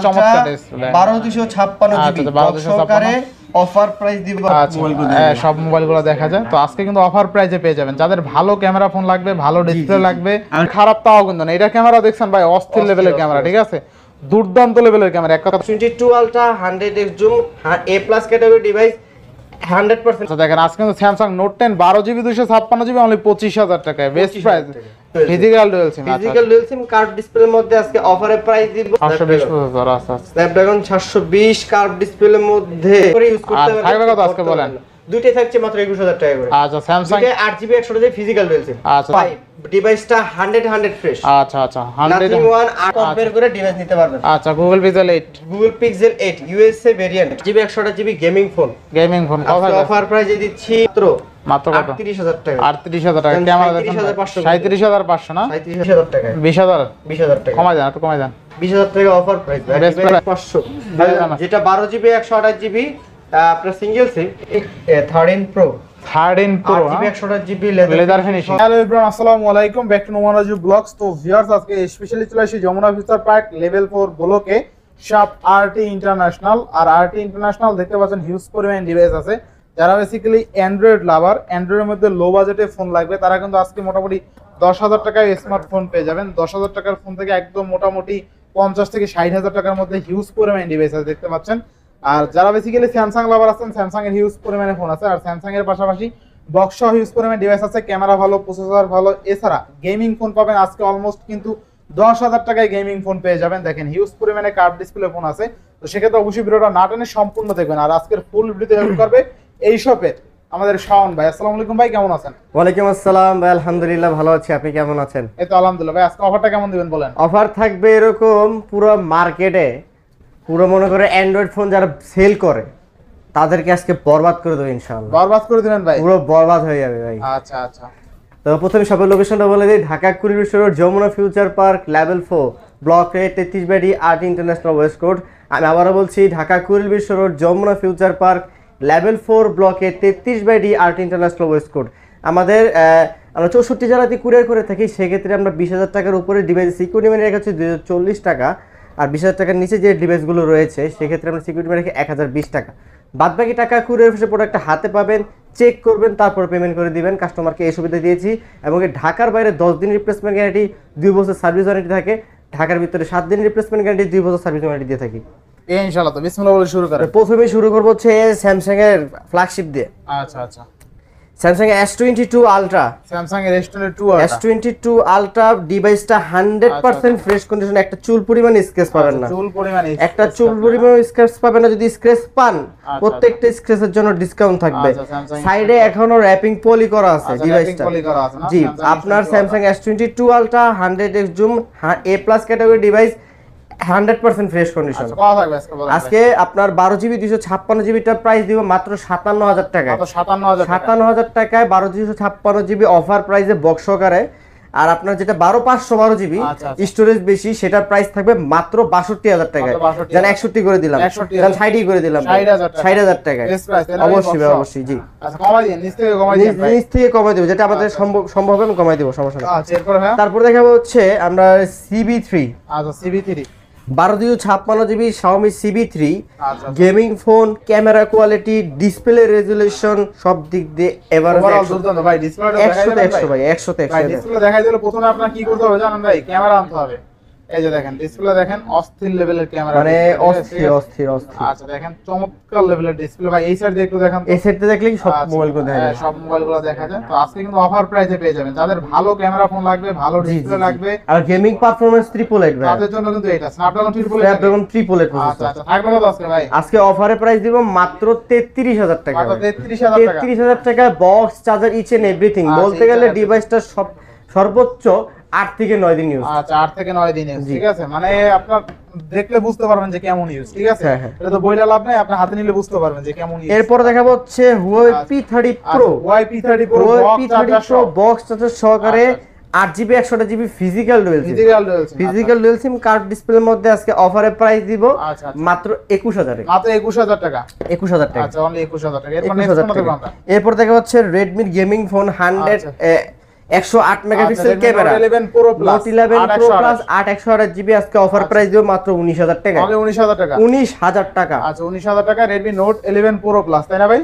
চমৎকার display 12256 GB সহকারে offer price দিব সব মোবাইলগুলো দেখা যায়। তো আজকে কিন্তু অফার প্রাইসে পেয়ে যাবেন। যাদের ভালো ক্যামেরা ফোন লাগবে, ভালো ডিসপ্লে লাগবে, খারাপ তাও কিন্তু না। এটা ক্যামেরা দেখছেন ভাই, অস্থির লেভেলের ক্যামেরা, ঠিক আছে, দুর্দান্ত লেভেলের ক্যামেরা। এক কথা 22 ultra 100x zoom A+ category device 100%। দেখেন আজকে কিন্তু Samsung note 10 12GB 256GB only 25000 টাকায়, বেস্ট প্রাইস। ফিজিক্যাল ডুয়াল সিম, ফিজিক্যাল ডুয়াল সিম কার্ভ ডিসপ্লের মধ্যে আজকে অফারে প্রাইস দিব 820 প্রসেসর আছে। স্ন্যাপড্রাগন 720 কার্ভ ডিসপ্লের মধ্যে করে ইউজ করতে পারবেন। থাকবে কত আজকে বলেন? দুইটাই থাকছে মাত্র 21000 টাকা করে। আচ্ছা Samsung 8GB 128GB physical dual সিম। আচ্ছা ডিভাইসটা 100 ফ্রেশ। আচ্ছা 100 নাথিং ওয়ান কম্পেয়ার করে ডিভাইস নিতে পারবেন। আচ্ছা Google pixel 8, Google pixel 8 USA variant GB 128GB gaming phone. Gaming phone offer প্রাইসে দিচ্ছি মাত্র কত? 38000 টাকা। 38000 টাকা। ক্যামেরা দেখেন 37500 না? 37000 টাকা। 20000 টাকা। কমাই দেন, একটু কমাই দেন। 20000 টাকা অফার প্রাইস। 500 যেটা 12GB 128GB আপনার single SIM 13 pro 13 pro 128GB leather finishing. Hello everyone, আসসালামু আলাইকুম, back to Noman Raju blogs. তো ভিউয়ার্স আজকে স্পেশালি চলে আসি যমুনা ফিউচার পার্ক লেভেল 4 ব্লকে শপ আরটি ইন্টারন্যাশনাল। আর আরটি ইন্টারন্যাশনাল দেখতে পাচ্ছেন হিউজ পরিমাণ ডিভাইস আছে। যারা বেসিক্যালি অ্যান্ড্রয়েড লাভার, অ্যান্ড্রয়েডের মধ্যে লো বাজেটে ফোন লাগবে, তারা কিন্তু আজকে মোটামুটি 10000 টাকায় স্মার্টফোন পেয়ে যাবেন। 10000 টাকার ফোন থেকে একদম মোটামুটি 50 থেকে 60000 টাকার মধ্যে হিউজ পরিমাণ ডিভাইস আছে দেখতে পাচ্ছেন। আর যারা বেসিক্যালি স্যামসাং লাভার আছেন, স্যামসাং এর হিউজ পরিমাণে ফোন আছে। আর স্যামসাং এর পাশাপাশি বক্স সহ হিউজ পরিমাণে ডিভাইস আছে, ক্যামেরা ভালো, প্রসেসর ভালো। এছাড়া গেমিং ফোন পাবেন আজকে অলমোস্ট কিন্তু 10000 টাকায় গেমিং ফোন পেয়ে যাবেন। দেখেন হিউজ পরিমাণে কার্ভ ডিসপ্লে ফোন আছে। তো সেক্ষেত্রে অবশ্যই ভিডিওটা না টেনে সম্পূর্ণ দেখবেন। আর আজকের ফুল ভিডিওতে হেল্প করবে এই শপে আমাদের শাওন ভাই। আসসালামু আলাইকুম ভাই, কেমন আছেন? ওয়ালাইকুম আসসালাম ভাই, আলহামদুলিল্লাহ ভালো আছি, আপনি কেমন আছেন? এই তো আলহামদুলিল্লাহ ভাই। আজকে অফারটা কেমন দিবেন বলেন? অফার থাকবে এরকম, পুরো মার্কেটে পুরো মনে করে অ্যান্ড্রয়েড ফোন যারা সেল করে তাদেরকে আজকে বরবাদ করে দেবো ইনশাআল্লাহ। বরবাদ করে দিবেন ভাই? পুরো বরবাদ হয়ে যাবে ভাই। আচ্ছা তো প্রথমে শপের লোকেশনটা বলে দিই, Dhaka Kuril road Jamuna future park level 4 ব্লকে 33 আরটি ইন্টারন্যাশনাল ওয়েস্ট কোড। আমি আবারও বলছি, Dhaka Kuril road Jamuna future park level 4 ব্লকে 33 আরটি ইন্টারন্যাশনাল ওয়েস্ট কোড। আমাদের আমরা 64 জেলাতে কুরিয়ার করে থাকি। সেক্ষেত্রে আমরা 20000 টাকার উপরে ডিভাইস সিকিউরিটি মানি রেখেছি 240 টাকা। আর 20000 টাকার নিচে যে ডিভাইসগুলো রয়েছে সেক্ষেত্রে আমরা সিকিউরিটি মানি রেখে 1020 টাকা। বাদ বাকি টাকা কুরিয়ার অফিসে প্রোডাক্টটা হাতে পাবেন, চেক করবেন, তারপর পেমেন্ট করে দিবেন। কাস্টমারকে এই সুবিধা দিয়েছি। এবং ঢাকার বাইরে 10 দিন রিপ্লেসমেন্ট গ্যারান্টি, 2 বছর সার্ভিস ওয়ারেন্টি থাকে। ঢাকার ভিতরে 7 দিন রিপ্লেসমেন্ট গ্যারান্টি, 2 বছর সার্ভিস ওয়ারেন্টি দিয়ে থাকি ইনশাআল্লাহ। তো বিসমিল্লাহ বলে শুরু করেন। প্রথমে শুরু করব হচ্ছে স্যামসাং এর ফ্ল্যাগশিপ দিয়ে। আচ্ছা স্যামসাং S22 আলট্রা। স্যামসাং এর S22 আলট্রা ডিভাইসটা 100% ফ্রেশ কন্ডিশন। একটা চুল পরিমাণ স্ক্র্যাচ পাবেন না, একটা চুল পরিমাণ স্ক্র্যাচ পাবেন না। যদি স্ক্র্যাচ পান, প্রত্যেকটা স্ক্র্যাচের জন্য ডিসকাউন্ট থাকবে। সাইডে এখনো র‍্যাপিং পলি করা আছে ডিভাইসটা। জি, আপনার Samsung S22 ultra 100x zoom A+ category device 100% fresh condition. আজকে আপনার 12GB 256GB টার প্রাইস দিব মাত্র 57000 টাকায়। 57000 টাকায় 12GB অফার প্রাইসে বক্স সহকারে। আর আপনার যেটা 12512GB স্টোরেজ বেশি, সেটার প্রাইস থাকবে মাত্র 62000 টাকায়। যেন 61 করে দিলাম, যেন 60 করে দিলাম, 60000 টাকায়। অবশ্যই জি। আচ্ছা কমাই দিন, নিচ থেকে কমাই দেব, যেটা আমাদের সম্ভব হবে আমি কমাই দেব, সমস্যা নেই। তারপর দেখাবো হচ্ছে আমরা CB3। আচ্ছা CB3 1256GB Xiaomi CB3 gaming phone, camera quality, display resolution সব দিক দিয়ে এভারেজ 100 ভাই। ডিসপ্লেটা 100 ভাই, 100 ভাই। ডিসপ্লে দেখাই দিলে প্রথমে আপনার কি করতে হবে জানেন ভাই? ক্যামেরা আনতে হবে। এই যে দেখেন ডিসপ্লে দেখেন, অস্থির লেভেলের ক্যামেরা, মানে অস্থির। আচ্ছা দেখেন চমৎকার লেভেলের ডিসপ্লে ভাই। এই সাইড দিয়ে একটু দেখেন, এই সাইডে দেখলেই সব মোবাইলগুলো দেখা যায়, সব মোবাইলগুলো দেখা যায়। তো আজকে কিন্তু অফার প্রাইসে পেয়ে যাবেন। যাদের ভালো ক্যামেরা ফোন লাগবে, ভালো ডিসপ্লে লাগবে, আর গেমিং পারফরম্যান্স 888 ভাই, তাদের জন্য কিন্তু এটা স্ন্যাপড্রাগন 888 প্রসেসর। আচ্ছা থাকবে কত আজকে ভাই? আজকে অফারে প্রাইস দিব মাত্র 33000 টাকা। মাত্র 33000 টাকায় box, charger, each and everything. বলতে গেলে ডিভাইসটা সর্বোচ্চ 8 থেকে 9 দিন ইউজ। আচ্ছা 8 থেকে 9 দিন ইউজ, ঠিক আছে। মানে আপনার দেখলে বুঝতে পারবেন যে কেমন ইউজ, ঠিক আছে। এটা তো বইলা লাভ নাই, আপনি হাতে নিলে বুঝতে পারবেন যে কেমন ইউজ। এরপর দেখাবো হচ্ছে Huawei P30 Pro। Huawei P30 Pro box charger সহকারে 8GB 128GB ফিজিক্যাল ডুয়াল সিম কার্ভ ডিসপ্লের মধ্যে আজকে অফারে প্রাইস দিব মাত্র 21000 টাকা। মাত্র 21000 টাকা। 21000 টাকা। আচ্ছা অনলি 21000 টাকা। এরপর নেক্সট কোনটা দেখব আমরা? এরপর দেখা হচ্ছে Redmi gaming phone 100 108 megapixel camera, Note 11 Pro Plus, Note 11 Pro Plus 8/128GB আজকে অফার প্রাইস দিব মাত্র 19000 টাকা। অনলি 19000 টাকা। 19000 টাকা। আচ্ছা 19000 টাকা Redmi Note 11 Pro Plus, তাই না ভাই?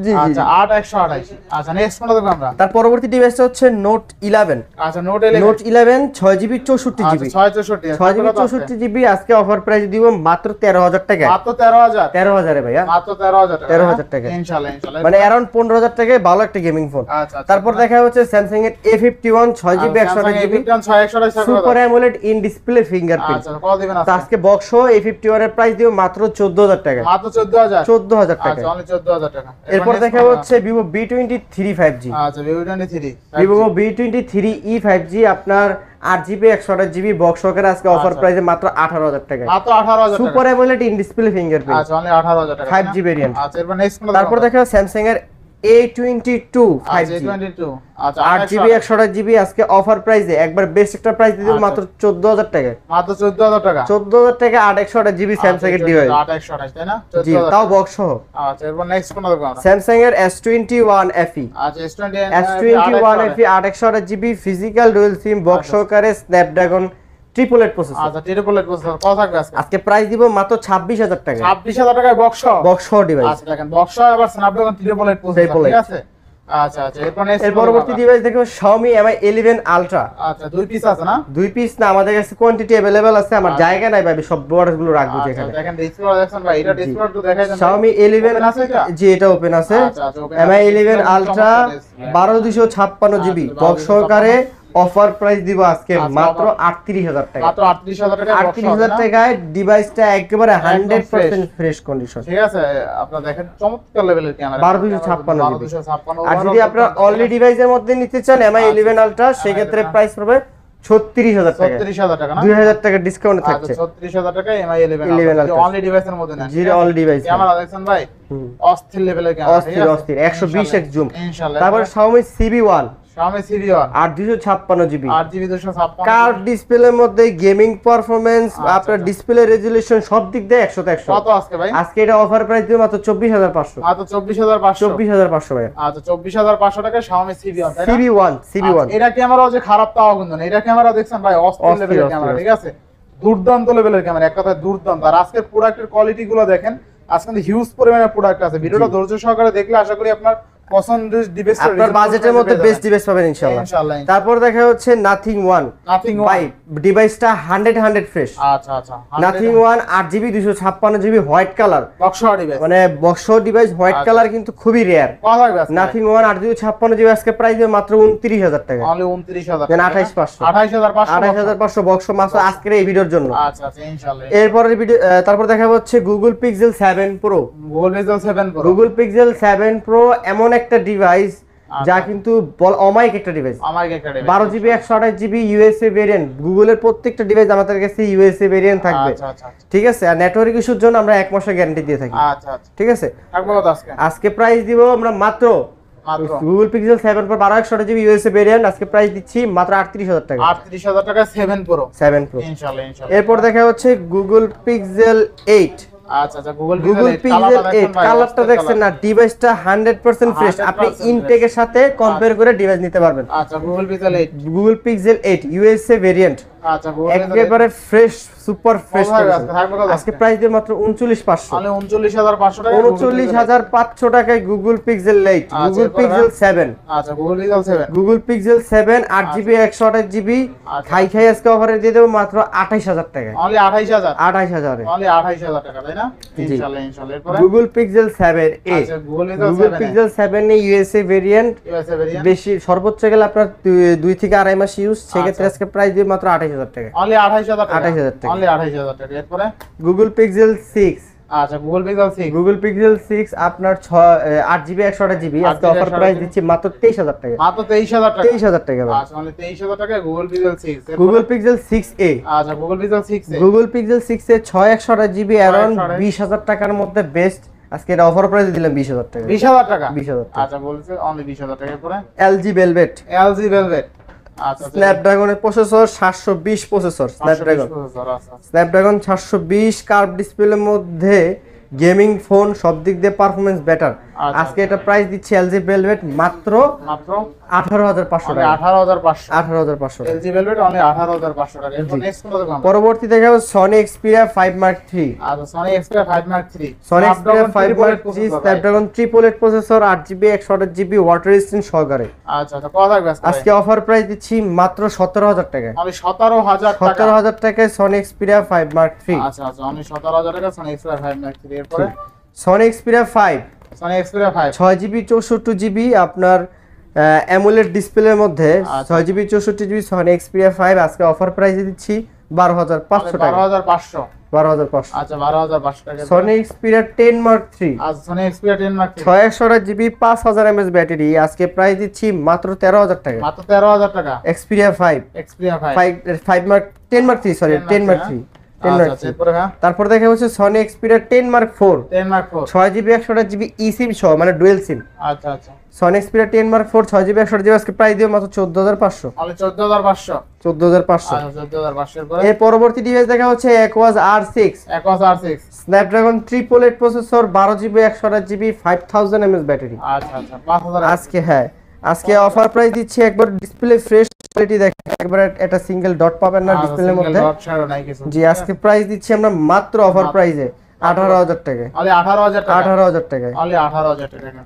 জি জি। আচ্ছা 8128। আচ্ছা নেক্সট কোনটা দেখব আমরা? তার পরবর্তী ডিভাইসটা হচ্ছে Note 11। আচ্ছা Note 11, Note 11 6GB 64GB। আচ্ছা 664। 6GB 64GB আজকে অফার প্রাইস দিব মাত্র 13000 টাকা। মাত্র 13000। 13000 এ ভাইয়া, মাত্র 13000 টাকা। 13000 টাকা ইনশাআল্লাহ ইনশাআল্লাহ। মানে अराउंड 15000 টাকায় ভালো একটা গেমিং ফোন। আচ্ছা তারপর দেখা হচ্ছে Samsung এর A51 6GB 128GB super AMOLED in display fingerprint. আচ্ছা কত দিবেন আজকে? আজকে বক্স সহ A51 এর প্রাইস দিব মাত্র 14000 টাকা। মাত্র 14000। 14000 টাকা। আচ্ছা অনলি 14000 টাকা। এরপর দেখা হচ্ছে Vivo B23 5G। আচ্ছা Vivo B23। Vivo B23e 5G আপনার 8GB 128GB বক্স সহকারে আজকে অফার প্রাইসে মাত্র 18000 টাকা। মাত্র 18000 টাকা। Super AMOLED in display fingerprint. আচ্ছা অনলি 18000 টাকা। 5G variant. আচ্ছা এরপর নেক্সট কোনটা? তারপর দেখা Samsung এর A22 5G। A22। আচ্ছা 8GB 128GB আজকে অফার প্রাইসে একবার বেস্ট একটা প্রাইস দিয়ে দেব মাত্র 14000 টাকা। মাত্র 14000 টাকা। 14000 টাকা 8/128GB Samsung এর ডিভাইস। 8128 তাই না? জি তাও বক্স সহ। আচ্ছা এরপর নেক্সট কোনটা দেখব আমরা? Samsung এর S21 FE। আচ্ছা S21 FE 8/128GB physical dual SIM box সহকারে স্ন্যাপড্রাগন 888 প্রসেসর। আচ্ছা 888 প্রসেসর কত থাকবে আজকে? আজকে প্রাইস দিব মাত্র 26000 টাকা। 26000 টাকায় বক্স বক্স সহ ডিভাইস। আচ্ছা দেখেন বক্স আবার স্ন্যাপড্রাগন 888 প্রসেসর, ঠিক আছে? আচ্ছা আচ্ছা এরপর নেক্সট এর পরবর্তী ডিভাইস দেখো Xiaomi Mi 11 Ultra। আচ্ছা দুই পিস আছে না? দুই পিস না, আমাদের কাছে কোয়ান্টিটি अवेलेबल আছে, আমার জায়গা নাই ভাই সব বর্ডার গুলো রাখবো এখানে। দেখেন ডিসপ্লে দেখছেন ভাই, এটা ডিসপ্লে একটু দেখাই দেন। Xiaomi 11 আছে এটা? জি এটা ওপেন আছে। আচ্ছা আচ্ছা open Mi 11 Ultra 12256GB box সহকারে অফার প্রাইস দিব আজকে মাত্র 38000 টাকা। মাত্র 38000 টাকা। 38000 টাকায় ডিভাইসটা একেবারে 100% ফ্রেশ কন্ডিশন। ঠিক আছে আপনারা দেখেন চমৎকার লেভেলের ক্যামেরা 12256GB। আর যদি আপনারা অনলি ডিভাইসের মধ্যে নিতে চান Mi 11 Ultra সেক্ষেত্রে প্রাইস পড়বে 36000 টাকা। 36000 টাকা না? 2000 টাকা ডিসকাউন্ট থাকছে। 36000 টাকা Mi 11 Ultra অনলি ডিভাইসের মধ্যে না। জি অল ডিভাইস ক্যামেরা দেখছেন ভাই অস্থির লেভেলের ক্যামেরা, ঠিক আছে? অস্থির 120x জুম। ইনশাআল্লাহ। তারপর Xiaomi CB1 Xiaomi CB1 856GB 8GB 256 curve ডিসপ্লের মধ্যে গেমিং পারফরম্যান্স আপনার ডিসপ্লে রেজোলিউশন সব দিক দিয়ে 100 তে 100। কত আজকে ভাই? আজকে এটা অফার প্রাইস দিয়ে মাত্র 24500। মাত্র 24500। 24500 ভাই। আচ্ছা 24500 টাকা Xiaomi CB1 তাই না? CB1 এটা ক্যামেরাও যে খারাপ তাও কিন্তু না, এটা ক্যামেরা দেখছেন ভাই অস্থির লেভেলের ক্যামেরা, ঠিক আছে? দুর্দান্ত লেভেলের ক্যামেরা, এক কথায় দুর্দান্ত। আর আজকের প্রোডাক্টের কোয়ালিটি গুলো দেখেন, আজকে হিউজ পরিমাণে প্রোডাক্ট আছে। ভিডিওটা ধৈর্য সহকারে দেখলে আশা করি আপনার পছন্দের ডিভাইস আপনার বাজেটের মধ্যে বেস্ট ডিভাইস পাবেন ইনশাআল্লাহ। তারপর দেখা হচ্ছে Nothing One ভাই ডিভাইসটা 100 ফ্রেশ। আচ্ছা আচ্ছা Nothing One 8GB 256GB white colour box device, মানে বক্স ডিভাইস হোয়াইট কালার কিন্তু খুবই রেয়ার। কত থাকবে আজকে? Nothing One 8GB 256GB আজকে প্রাইস মাত্র 29000 টাকা। অনলি 29000 দেন 28500 28500 বক্স মাত্র আজকের এই ভিডিওর জন্য। আচ্ছা আচ্ছা ইনশাআল্লাহ। এরপরের ভিডিও তারপর দেখা হচ্ছে Google Pixel 7 Pro। Google Pixel 7 Pro Google Pixel 7 Pro এমন একটা ডিভাইস যা কিন্তু অমাইক একটা ডিভাইস। অমাইক একটা device 12GB 128GB USA variant. গুগলের প্রত্যেকটা ডিভাইস আমাদের কাছে ইউএসএ ভেরিয়েন্ট থাকবে। আচ্ছা আচ্ছা ঠিক আছে, আর নেটওয়ার্ক ইস্যুর জন্য আমরা 1 মাসের গ্যারান্টি দিয়ে থাকি। আচ্ছা আচ্ছা ঠিক আছে, থাকবে কত আজকে? আজকে প্রাইস দিব আমরা মাত্র Google Pixel 7 Pro 12128GB USA variant আজকে প্রাইস দিচ্ছি মাত্র 38000 টাকা। 38000 টাকা 7 Pro ইনশাআল্লাহ। ইনশাআল্লাহ। এরপর দেখা হচ্ছে Google Pixel 8। আচ্ছা আচ্ছা Google Pixel 8 কালারটা দেখছেন না, ডিভাইসটা 100% ফ্রেশ। আপনি ইনটেকের সাথে কম্পেয়ার করে ডিভাইস নিতে পারবেন। আচ্ছা Google Pixel 8 ইউএসএ ভেরিয়েন্ট আচ্ছা একেবারে ফ্রেশ সুপার ফ্রেশ। আজকে প্রাইস দিয়ে মাত্র 39500। মানে 39500 টাকা 39500 টাকায় Google Pixel 8 Google Pixel 7। আচ্ছা Google Pixel 7 8GB 128GB খাই আজকে অফারে দিয়ে দেব মাত্র 28000 টাকা। অনলি 28000 অনলি 28000 টাকা তাই না? ইনশাআল্লাহ ইনশাআল্লাহ। এরপর Google Pixel 7a আচ্ছা Google Pixel 7 এ ইউএসএ ভেরিয়েন্ট বেশি সর্বোচ্চ গেলে আপনার 2 থেকে 2.5 মাস ইউজ, সেক্ষেত্রে আজকে প্রাইস দিয়ে মাত্র 28000 টাকা। অনলি 28000 টাকা। 28000 টাকা। অনলি 28000 টাকা। এরপর Google Pixel 6 আচ্ছা Google Pixel 6 আপনার 8GB 128GB আজকে অফার প্রাইস দিচ্ছি মাত্র 23000 টাকা। মাত্র 23000 টাকা। 23000 টাকা। আচ্ছা অনলি 23000 টাকা Google Pixel 6। Google Pixel 6a আচ্ছা Google Pixel 6 এ Google Pixel 6 এ 6128GB अराउंड 20000 টাকার মধ্যে বেস্ট আজকে এটা অফার প্রাইস দিলাম 20000 টাকা। 20000 টাকা। 20000 টাকা। আচ্ছা বলছে অনলি 20000 টাকা। এরপর LG Velvet আচ্ছা স্ন্যাপড্রাগনের প্রসেসর 720 প্রসেসর স্ন্যাপড্রাগন 720 কার্ভ ডিসপ্লের মধ্যে গেমিং ফোন সব দিক দিয়ে পারফরম্যান্স বেটার। আজকে এটা প্রাইস দিচ্ছি এলজি ভেলভেট মাত্র মাত্র 18,500 টাকা। 18,500 18,500 টাকা। এলজি ভেলভেট অনলি 18,500 টাকা। এরপর নেক্সট কোনটা দেখাবো? পরবর্তী দেখাবো সনি এক্সপিরিয়া 5 মার্ক 3। আচ্ছা Sony Xperia 5 mark 3, Sony Xperia 5 mark 3 Snapdragon 888 processor, 8GB 128GB water resistant সহকারে। আচ্ছা আচ্ছা কত থাকবে আজকে? আজকে অফার প্রাইস দিচ্ছি মাত্র 17,000 টাকা। অনলি 17,000 টাকা। 17,000 টাকায় সনি এক্সপিরিয়া 5 মার্ক 3। আচ্ছা আচ্ছা অনলি 17,000 টাকা সনি এক্সপিরিয়া 5 মার্ক 3। এরপরে Sony Xperia 5 Sony Xperia 5 6GB 64GB আপনার অ্যামোলেড ডিসপ্লের মধ্যে 6GB 64GB সনি এক্সপিরিয়া 5 আজকে অফার প্রাইসে দিচ্ছি 12,500 টাকা। 12,500। 12,500। আচ্ছা 12,500 টাকা। সনি এক্সপিরিয়া 10 মার্ক 3 আচ্ছা Sony Xperia 10 mark 3 628GB 5000 mAh battery আজকে প্রাইস দিচ্ছি মাত্র 13,000 টাকা। মাত্র 13,000 টাকা। Xperia 5 Xperia 5 mark 10 mark 3 sorry 10 mark 3 10 mark আচ্ছা এরপরে হ্যাঁ তারপর দেখা হচ্ছে Sony Xperia 10 mark 4 10 mark 4। 6GB 128GB eSIM সহ মানে ডুয়াল সিম। আচ্ছা আচ্ছা Sony Xperia 10 mark 4 6GB 128GB আজকে প্রাইস দিও মাত্র 14,500। অনলি 14,500। 14,500। আচ্ছা 14,500। এরপরে এর পরবর্তী ডিভাইস দেখা হচ্ছে Aquos R6 Aquos R6। Snapdragon 888 processor 12GB 128GB 5000 mAh battery. আচ্ছা আচ্ছা 5,000। আজকে আজকে অফার প্রাইস দিচ্ছি একবার ডিসপ্লে ফ্রেশ কোয়ালিটি দেখেন একবার একটা সিঙ্গেল ডট পাবেন না ডিসপ্লের মধ্যে। ডট ছাড়া নাই কিছু। জি আজকে প্রাইস দিচ্ছি আমরা মাত্র অফার প্রাইসে 18,000 টাকা। অনলি 18,000 টাকা। 18,000 টাকায়। অনলি 18,000 টাকা।